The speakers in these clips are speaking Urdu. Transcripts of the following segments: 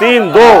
3, 2,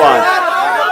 5।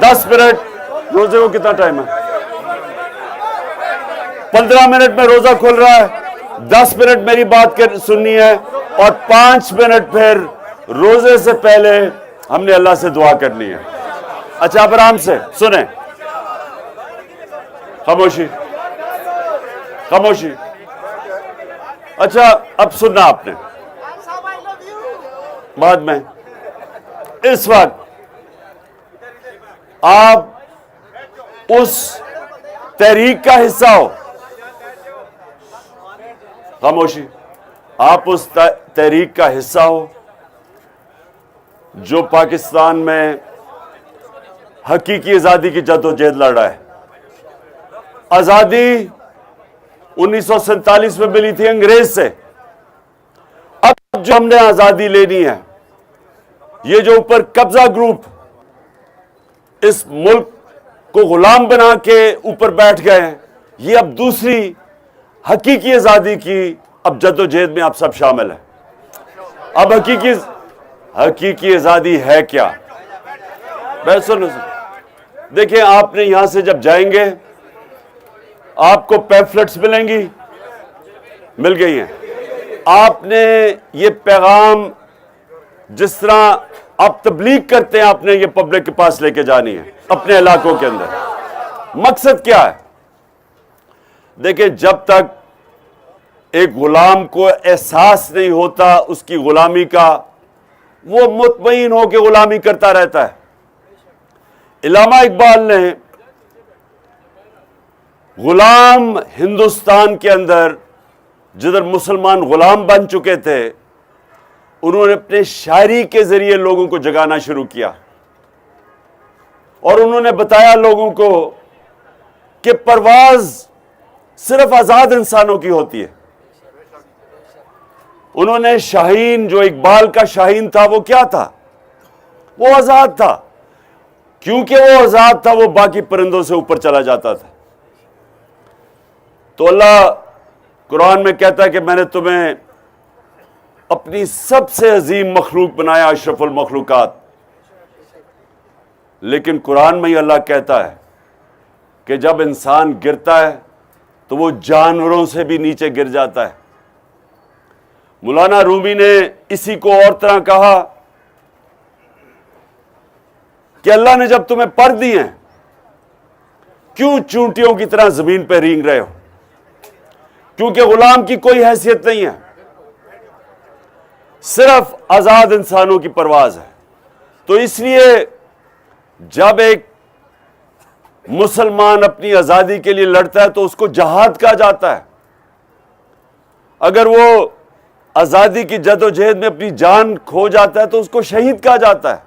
10 منٹ روزے کو کتنا ٹائم ہے؟ 15 منٹ میں روزہ کھل رہا ہے, 10 منٹ میری بات سننی ہے, اور 5 منٹ پھر روزے سے پہلے ہم نے اللہ سے دعا کرنی ہے. اچھا اب آرام سے سنیں, خاموشی خاموشی. اچھا اب سننا آپ نے بعد میں. اس وقت آپ اس تحریک کا حصہ ہو, خاموشی, آپ اس تحریک کا حصہ ہو جو پاکستان میں حقیقی آزادی کی جدوجہد لڑ رہا ہے. آزادی 1947 میں ملی تھی انگریز سے. اب جو ہم نے آزادی لینی ہے, یہ جو اوپر قبضہ گروپ اس ملک کو غلام بنا کے اوپر بیٹھ گئے ہیں, یہ اب دوسری حقیقی آزادی کی اب جدوجہد میں آپ سب شامل ہیں. اب حقیقی آزادی ہے کیا؟ سنو دیکھیں, آپ نے یہاں سے جب جائیں گے آپ کو پیمفلٹس ملیں گی, مل گئی ہیں. آپ نے یہ پیغام جس طرح آپ تبلیغ کرتے ہیں, آپ نے یہ پبلک کے پاس لے کے جانی ہے اپنے علاقوں کے اندر. مقصد کیا ہے؟ دیکھیں, جب تک ایک غلام کو احساس نہیں ہوتا اس کی غلامی کا, وہ مطمئن ہو کے غلامی کرتا رہتا ہے. علامہ اقبال نے غلام ہندوستان کے اندر جدھر مسلمان غلام بن چکے تھے, انہوں نے اپنے شاعری کے ذریعے لوگوں کو جگانا شروع کیا, اور انہوں نے بتایا لوگوں کو کہ پرواز صرف آزاد انسانوں کی ہوتی ہے. انہوں نے شاہین, جو اقبال کا شاہین تھا, وہ کیا تھا؟ وہ آزاد تھا. کیونکہ وہ آزاد تھا, وہ باقی پرندوں سے اوپر چلا جاتا تھا. تو اللہ قرآن میں کہتا ہے کہ میں نے تمہیں اپنی سب سے عظیم مخلوق بنایا, اشرف المخلوقات. لیکن قرآن میں ہی اللہ کہتا ہے کہ جب انسان گرتا ہے تو وہ جانوروں سے بھی نیچے گر جاتا ہے. مولانا رومی نے اسی کو اور طرح کہا کہ اللہ نے جب تمہیں پر دی ہیں, کیوں چونٹیوں کی طرح زمین پہ رینگ رہے ہو؟ کیونکہ غلام کی کوئی حیثیت نہیں ہے, صرف آزاد انسانوں کی پرواز ہے. تو اس لیے جب ایک مسلمان اپنی آزادی کے لیے لڑتا ہے تو اس کو جہاد کہا جاتا ہے. اگر وہ آزادی کی جدوجہد میں اپنی جان کھو جاتا ہے تو اس کو شہید کہا جاتا ہے.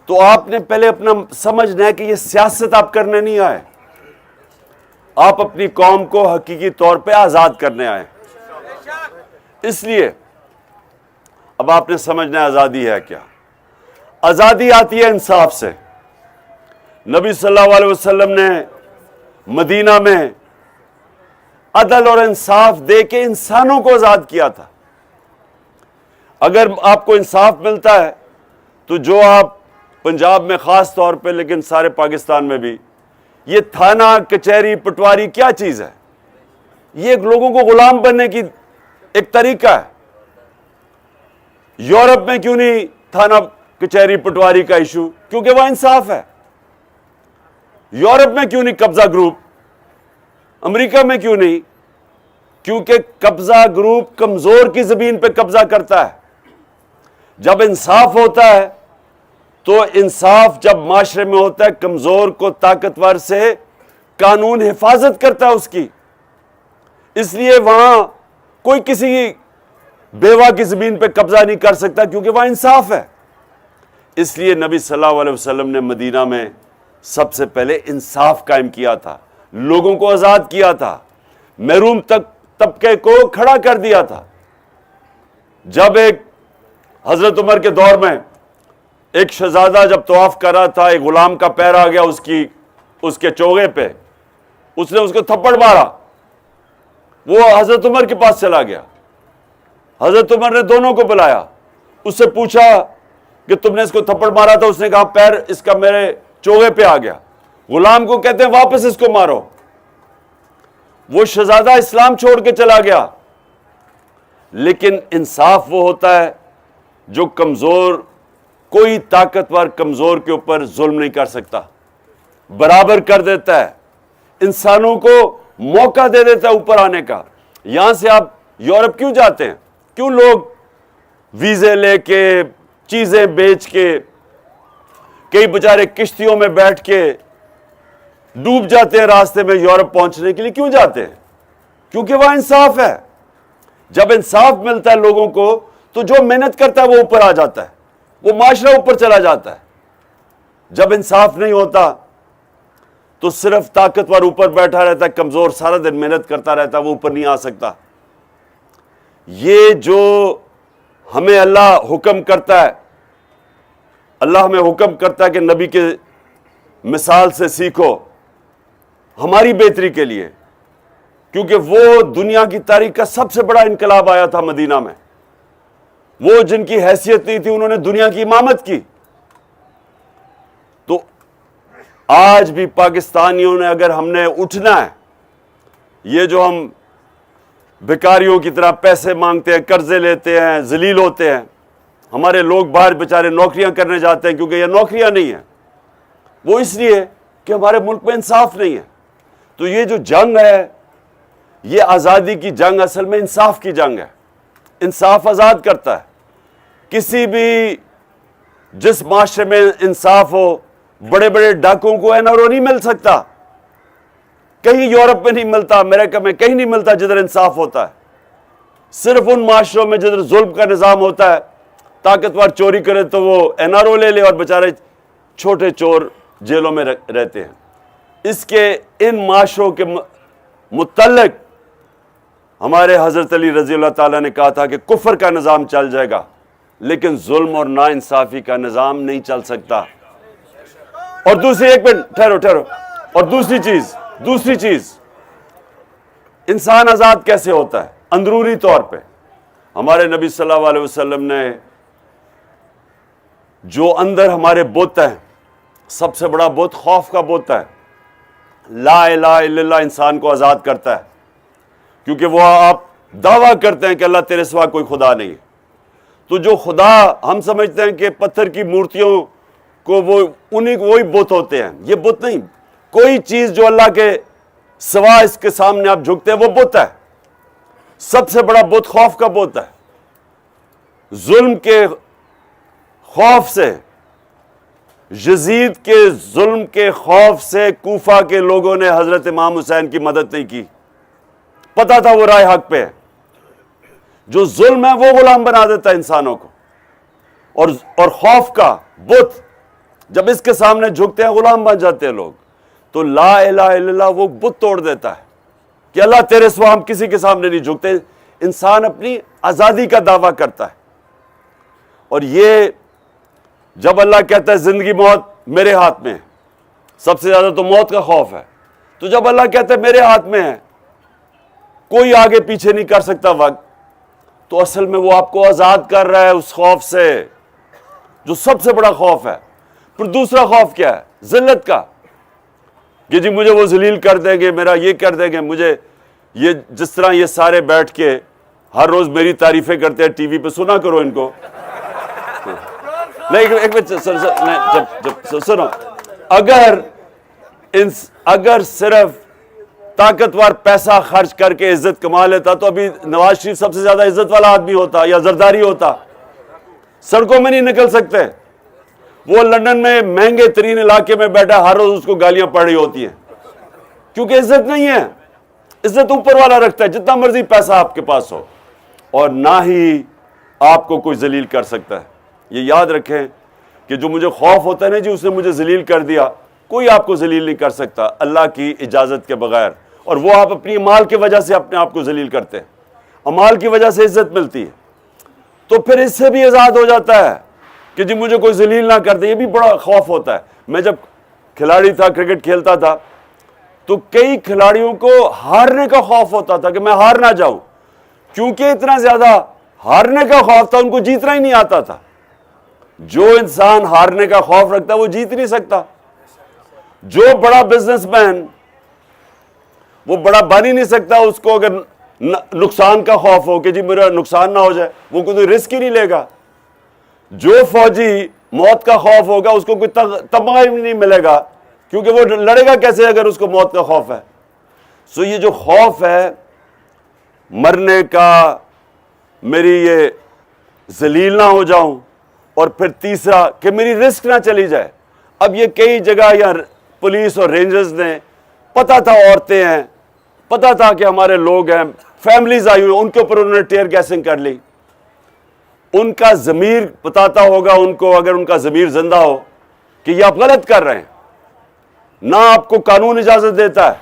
تو آپ نے پہلے اپنا سمجھنا ہے کہ یہ سیاست آپ کرنے نہیں آئے, آپ اپنی قوم کو حقیقی طور پہ آزاد کرنے آئے. اس لیے اب آپ نے سمجھنا ہے آزادی ہے کیا. آزادی آتی ہے انصاف سے. نبی صلی اللہ علیہ وسلم نے مدینہ میں عدل اور انصاف دے کے انسانوں کو آزاد کیا تھا. اگر آپ کو انصاف ملتا ہے تو جو آپ پنجاب میں خاص طور پہ, لیکن سارے پاکستان میں بھی, یہ تھانہ کچہری پٹواری کیا چیز ہے؟ یہ لوگوں کو غلام بننے کی ایک طریقہ ہے. یورپ میں کیوں نہیں تھانہ کچہری پٹواری کا ایشو؟ کیونکہ وہ انصاف ہے. یورپ میں کیوں نہیں قبضہ گروپ؟ امریکہ میں کیوں نہیں؟ کیونکہ قبضہ گروپ کمزور کی زمین پہ قبضہ کرتا ہے. جب انصاف ہوتا ہے تو انصاف جب معاشرے میں ہوتا ہے, کمزور کو طاقتور سے قانون حفاظت کرتا ہے اس کی. اس لیے وہاں کوئی کسی بیوہ کی زمین پہ قبضہ نہیں کر سکتا, کیونکہ وہاں انصاف ہے. اس لیے نبی صلی اللہ علیہ وسلم نے مدینہ میں سب سے پہلے انصاف قائم کیا تھا, لوگوں کو آزاد کیا تھا, محروم طبقے کو کھڑا کر دیا تھا. جب ایک حضرت عمر کے دور میں ایک شہزادہ جب طواف کر رہا تھا, ایک غلام کا پیر آ گیا اس کے چوغے پہ, اس نے اس کو تھپڑ مارا, وہ حضرت عمر کے پاس چلا گیا. حضرت عمر نے دونوں کو بلایا, اس سے پوچھا کہ تم نے اس کو تھپڑ مارا تھا, اس نے کہا پیر اس کا میرے چوغے پہ آ گیا. غلام کو کہتے ہیں واپس اس کو مارو. وہ شہزادہ اسلام چھوڑ کے چلا گیا. لیکن انصاف وہ ہوتا ہے جو کمزور, کوئی طاقتور کمزور کے اوپر ظلم نہیں کر سکتا, برابر کر دیتا ہے, انسانوں کو موقع دے دیتا ہے اوپر آنے کا. یہاں سے آپ یورپ کیوں جاتے ہیں؟ کیوں لوگ ویزے لے کے, چیزیں بیچ کے, کئی بیچارے کشتیوں میں بیٹھ کے ڈوب جاتے ہیں راستے میں یورپ پہنچنے کے لیے؟ کیوں جاتے ہیں؟ کیونکہ وہاں انصاف ہے. جب انصاف ملتا ہے لوگوں کو تو جو محنت کرتا ہے وہ اوپر آ جاتا ہے, وہ معاشرہ اوپر چلا جاتا ہے. جب انصاف نہیں ہوتا تو صرف طاقتور اوپر بیٹھا رہتا ہے, کمزور سارا دن محنت کرتا رہتا ہے, وہ اوپر نہیں آ سکتا. یہ جو ہمیں اللہ حکم کرتا ہے, اللہ ہمیں حکم کرتا ہے کہ نبی کے مثال سے سیکھو, ہماری بہتری کے لیے, کیونکہ وہ دنیا کی تاریخ کا سب سے بڑا انقلاب آیا تھا مدینہ میں. وہ جن کی حیثیت نہیں تھی انہوں نے دنیا کی امامت کی. تو آج بھی پاکستانیوں نے, اگر ہم نے اٹھنا ہے, یہ جو ہم بھکاریوں کی طرح پیسے مانگتے ہیں, قرضے لیتے ہیں, ذلیل ہوتے ہیں, ہمارے لوگ باہر بیچارے نوکریاں کرنے جاتے ہیں کیونکہ یہ نوکریاں نہیں ہیں, وہ اس لیے کہ ہمارے ملک میں انصاف نہیں ہے. تو یہ جو جنگ ہے, یہ آزادی کی جنگ اصل میں انصاف کی جنگ ہے. انصاف آزاد کرتا ہے. کسی بھی جس معاشرے میں انصاف ہو, بڑے بڑے ڈاکوں کو NRO نہیں مل سکتا. کہیں یورپ میں نہیں ملتا, امریکہ میں کہیں نہیں ملتا جدھر انصاف ہوتا ہے. صرف ان معاشروں میں جدھر ظلم کا نظام ہوتا ہے, طاقتور چوری کرے تو وہ NRO لے لے اور بیچارے چھوٹے چور جیلوں میں رہتے ہیں. اس کے ان معاشروں کے متعلق ہمارے حضرت علی رضی اللہ تعالیٰ نے کہا تھا کہ کفر کا نظام چل جائے گا لیکن ظلم اور ناانصافی کا نظام نہیں چل سکتا. اور دوسری, ایک منٹ ٹھہرو, اور دوسری چیز انسان آزاد کیسے ہوتا ہے؟ اندرونی طور پہ ہمارے نبی صلی اللہ علیہ وسلم نے جو اندر ہمارے بت ہیں, سب سے بڑا بت خوف کا بت ہے. لا الہ الا اللہ انسان کو آزاد کرتا ہے, کیونکہ وہ آپ دعویٰ کرتے ہیں کہ اللہ تیرے سوا کوئی خدا نہیں ہے. تو جو خدا ہم سمجھتے ہیں کہ پتھر کی مورتیوں کو وہی بت ہوتے ہیں, یہ بت نہیں. کوئی چیز جو اللہ کے سوا اس کے سامنے آپ جھکتے ہیں وہ بت ہے. سب سے بڑا بت خوف کا بت ہے. ظلم کے خوف سے, یزید کے ظلم کے خوف سے کوفہ کے لوگوں نے حضرت امام حسین کی مدد نہیں کی. پتا تھا وہ رائے حق پہ ہے. جو ظلم ہے وہ غلام بنا دیتا ہے انسانوں کو, اور خوف کا بت جب اس کے سامنے جھکتے ہیں غلام بن جاتے ہیں لوگ. تو لا الہ الا اللہ وہ بت توڑ دیتا ہے کہ اللہ تیرے سوا ہم کسی کے سامنے نہیں جھکتے. انسان اپنی آزادی کا دعویٰ کرتا ہے. اور یہ جب اللہ کہتا ہے زندگی موت میرے ہاتھ میں ہے, سب سے زیادہ تو موت کا خوف ہے, تو جب اللہ کہتا ہے میرے ہاتھ میں ہے, کوئی آگے پیچھے نہیں کر سکتا وقت, تو اصل میں وہ آپ کو آزاد کر رہا ہے اس خوف سے جو سب سے بڑا خوف ہے. پھر دوسرا خوف کیا ہے؟ ذلت کا, کہ جی مجھے وہ ذلیل کر دیں گے, میرا یہ کر دیں گے, مجھے یہ جس طرح یہ سارے بیٹھ کے ہر روز میری تعریفیں کرتے ہیں ٹی وی پہ, سنا کرو ان کو. سنو, اگر صرف طاقتور پیسہ خرچ کر کے عزت کما لیتا تو ابھی نواز شریف سب سے زیادہ عزت والا آدمی ہوتا یا زرداری ہوتا. سڑکوں میں نہیں نکل سکتے. وہ لندن میں مہنگے ترین علاقے میں بیٹھا, ہر روز اس کو گالیاں پڑ رہی ہوتی ہیں, کیونکہ عزت نہیں ہے. عزت اوپر والا رکھتا ہے, جتنا مرضی پیسہ آپ کے پاس ہو, اور نہ ہی آپ کو کوئی ذلیل کر سکتا ہے. یہ یاد رکھیں کہ جو مجھے خوف ہوتا ہے نا جی اس نے مجھے ذلیل کر دیا, کوئی آپ کو ذلیل نہیں کر سکتا اللہ کی اجازت کے بغیر. اور وہ آپ اپنی اعمال کی وجہ سے اپنے آپ کو ذلیل کرتے ہیں, اعمال کی وجہ سے عزت ملتی ہے. تو پھر اس سے بھی آزاد ہو جاتا ہے کہ جی مجھے کوئی ذلیل نہ کر دے. یہ بھی بڑا خوف ہوتا ہے. میں جب کھلاڑی تھا, کرکٹ کھیلتا تھا, تو کئی کھلاڑیوں کو ہارنے کا خوف ہوتا تھا کہ میں ہار نہ جاؤں, کیونکہ اتنا زیادہ ہارنے کا خوف تھا, ان کو جیتنا ہی نہیں آتا تھا. جو انسان ہارنے کا خوف رکھتا ہے وہ جیت نہیں سکتا. جو بڑا بزنس مین وہ بڑا بن ہی نہیں سکتا, اس کو اگر نقصان کا خوف ہو کہ جی میرا نقصان نہ ہو جائے, وہ کوئی رسک ہی نہیں لے گا. جو فوجی موت کا خوف ہوگا اس کو کوئی تمغہ ہی نہیں ملے گا, کیونکہ وہ لڑے گا کیسے اگر اس کو موت کا خوف ہے. سو یہ جو خوف ہے مرنے کا, میری یہ ذلیل نہ ہو جاؤں, اور پھر تیسرا کہ میری رسک نہ چلی جائے. اب یہ کئی جگہ یا پولیس اور رینجرز نے, پتا تھا عورتیں ہیں, پتا تھا کہ ہمارے لوگ ہیں, فیملیز آئی ہوئی, ان کے اوپر انہوں نے ٹیئر گیسنگ کر لی. ان کا ضمیر بتاتا ہوگا ان کو, اگر ان کا ضمیر زندہ ہو, کہ یہ آپ غلط کر رہے ہیں. نہ آپ کو قانون اجازت دیتا ہے.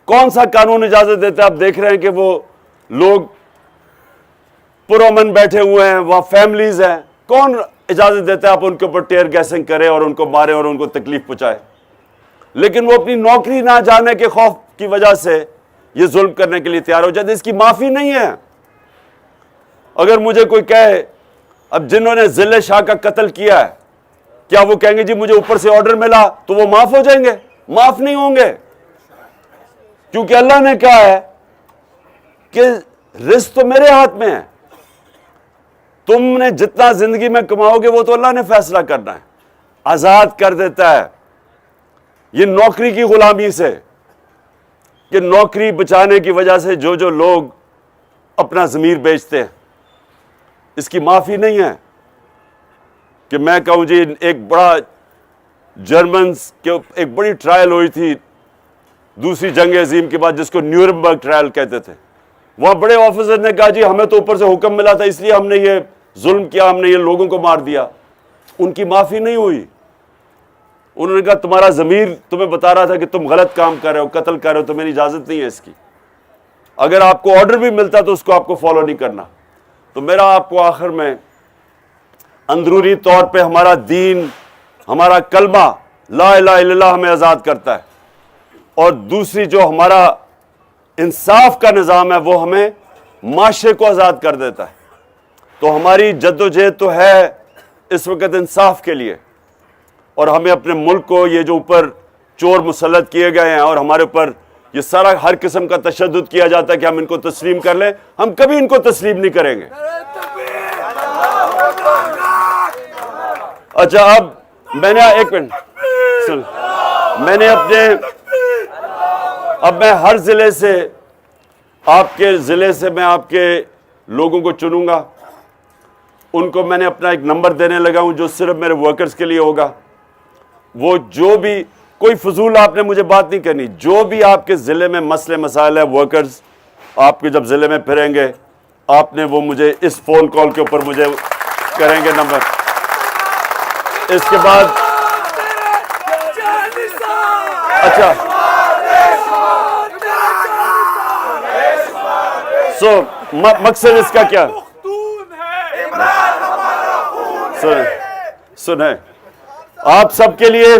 کون سا قانون اجازت دیتا ہے؟ آپ دیکھ رہے ہیں کہ وہ لوگ پرامن بیٹھے ہوئے ہیں, وہاں فیملیز ہیں. کون اجازت دیتا ہے آپ ان کے اوپر ٹیئر گیسنگ کریں اور ان کو ماریں اور ان کو تکلیف پہنچائے؟ لیکن وہ اپنی نوکری نہ جانے کے خوف کی وجہ سے یہ ظلم کرنے کے لیے تیار ہو جاتے. اس کی معافی نہیں ہے. اگر مجھے کوئی کہے, اب جنہوں نے ذل شاہ کا قتل کیا ہے, کیا وہ کہیں گے جی مجھے اوپر سے آرڈر ملا تو وہ معاف ہو جائیں گے؟ معاف نہیں ہوں گے, کیونکہ اللہ نے کہا ہے کہ رزق تو میرے ہاتھ میں ہے. تم نے جتنا زندگی میں کماؤ گے وہ تو اللہ نے فیصلہ کرنا ہے. آزاد کر دیتا ہے یہ نوکری کی غلامی سے, کہ نوکری بچانے کی وجہ سے جو جو لوگ اپنا ضمیر بیچتے ہیں, اس کی معافی نہیں ہے. کہ میں کہوں جی ایک بڑا جرمنز کے ایک بڑی ٹرائل ہوئی تھی دوسری جنگ عظیم کے بعد, جس کو نیورنبرگ ٹرائل کہتے تھے. وہاں بڑے آفیسر نے کہا جی ہمیں تو اوپر سے حکم ملا تھا اس لیے ہم نے یہ ظلم کیا, ہم نے یہ لوگوں کو مار دیا. ان کی معافی نہیں ہوئی. انہوں نے کہا تمہارا ضمیر تمہیں بتا رہا تھا کہ تم غلط کام کر رہے ہو, قتل کر رہے ہو, تو میری اجازت نہیں ہے اس کی. اگر آپ کو آرڈر بھی ملتا تو اس کو آپ کو فالو نہیں کرنا. تو میرا آپ کو آخر میں, اندرونی طور پہ ہمارا دین, ہمارا کلمہ لا الہ الا اللہ ہمیں آزاد کرتا ہے, اور دوسری جو ہمارا انصاف کا نظام ہے وہ ہمیں معاشرے کو آزاد کر دیتا ہے. تو ہماری جدوجہد تو ہے اس وقت انصاف کے لیے, اور ہمیں اپنے ملک کو, یہ جو اوپر چور مسلط کیے گئے ہیں اور ہمارے اوپر یہ سارا ہر قسم کا تشدد کیا جاتا ہے کہ ہم ان کو تسلیم کر لیں, ہم کبھی ان کو تسلیم نہیں کریں گے. اچھا اب میں نے ایک منٹ سن, میں نے اپنے, اب میں ہر ضلع سے, آپ کے ضلع سے میں آپ کے لوگوں کو چنوں گا. ان کو میں نے اپنا ایک نمبر دینے لگا ہوں جو صرف میرے ورکرز کے لیے ہوگا. وہ جو بھی, کوئی فضول آپ نے مجھے بات نہیں کرنی, جو بھی آپ کے ضلع میں مسئلے مسائل ہے, ورکرز آپ کے جب ضلع میں پھریں گے آپ نے وہ مجھے اس فون کال کے اوپر مجھے کریں گے نمبر. اس کے بعد اچھا سو مقصد اس کا کیا سنیں, آپ سب کے لیے,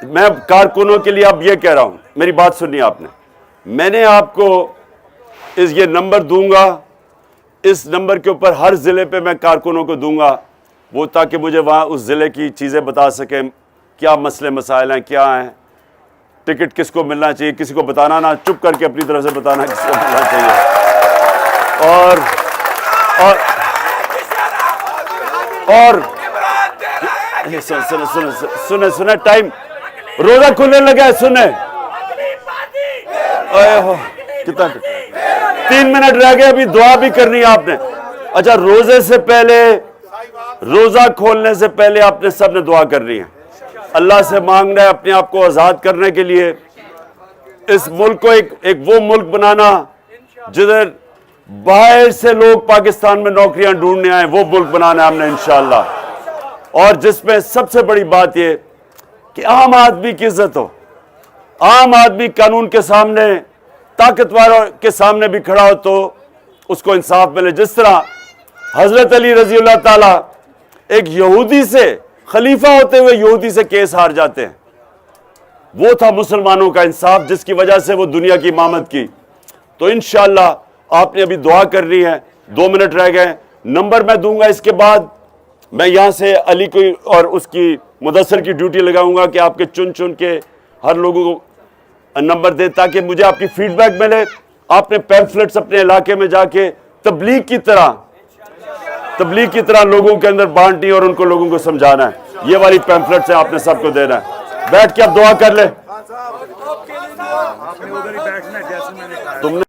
میں کارکنوں کے لیے اب یہ کہہ رہا ہوں, میری بات سنی آپ نے. میں نے آپ کو یہ نمبر دوں گا, اس نمبر کے اوپر ہر ضلع پہ میں کارکنوں کو دوں گا, وہ تاکہ مجھے وہاں اس ضلع کی چیزیں بتا سکیں, کیا مسئلے مسائل ہیں, کیا ہیں, ٹکٹ کس کو ملنا چاہیے, کسی کو بتانا نہ, چپ کر کے اپنی طرف سے بتانا کس کو ملنا چاہیے. اور سنیں ٹائم, روزہ کھلنے لگا ہے, سنیں, کتنا 3 منٹ رہ گئے, ابھی دعا بھی کرنی ہے آپ نے. اچھا روزے سے پہلے, روزہ کھولنے سے پہلے آپ نے سب نے دعا کرنی ہے, اللہ سے مانگنا ہے اپنے آپ کو آزاد کرنے کے لیے, اس ملک کو ایک وہ ملک بنانا جدھر باہر سے لوگ پاکستان میں نوکریاں ڈھونڈنے آئیں, وہ ملک بنانا ہے ہم نے انشاءاللہ. اور جس میں سب سے بڑی بات یہ کہ عام آدمی کی عزت ہو, عام آدمی قانون کے سامنے, طاقتوروں کے سامنے بھی کھڑا ہو تو اس کو انصاف ملے. جس طرح حضرت علی رضی اللہ تعالیٰ ایک یہودی سے, خلیفہ ہوتے ہوئے یہودی سے کیس ہار جاتے ہیں, وہ تھا مسلمانوں کا انصاف جس کی وجہ سے وہ دنیا کی امامت کی. تو انشاءاللہ آپ نے ابھی دعا کرنی ہے, 2 منٹ رہ گئے, نمبر میں دوں گا اس کے بعد, میں یہاں سے علی کو اور اس کی مدثر کی ڈیوٹی لگاؤں گا کہ آپ کے چن چن کے ہر لوگوں کو نمبر دے تاکہ مجھے آپ کی فیڈ بیک ملے. آپ نے پیمفلٹس اپنے علاقے میں جا کے تبلیغ کی طرح لوگوں کے اندر بانٹنی اور ان کو لوگوں کو سمجھانا ہے. یہ والی پیمفلٹس ہیں آپ نے سب کو دینا ہے. بیٹھ کے اب دعا کر لیں. تم نے